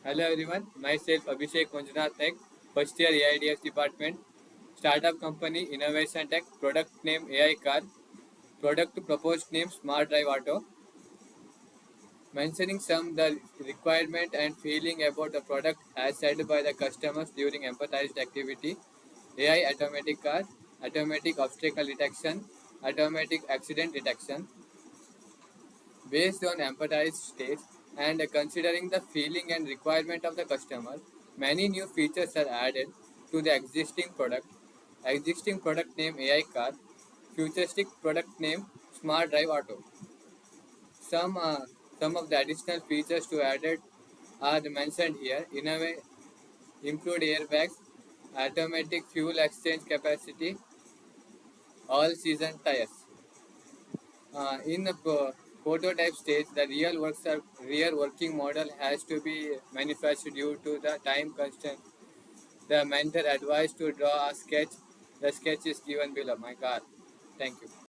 Hello everyone, myself ABHISHEK MANJUNATH, first year AIDS department, startup company Innovation Tech, product name AI car, product proposed name Smart Drive Auto, mentioning some the requirement and feeling about the product as said by the customers during empathized activity, AI automatic car, automatic obstacle detection, automatic accident detection, based on empathized stage and considering the feeling and requirement of the customer, many new features are added to the existing product. Existing product name AI car, futuristic product name Smart Drive Auto. Some uh, some of the additional features to added are mentioned here. Improved airbags, automatic fuel exchange capacity, all season tires. In the prototype stage, the real working model has to be manufactured due to the time constraint. The mentor advised to draw a sketch. The sketch is given below. My car. Thank you.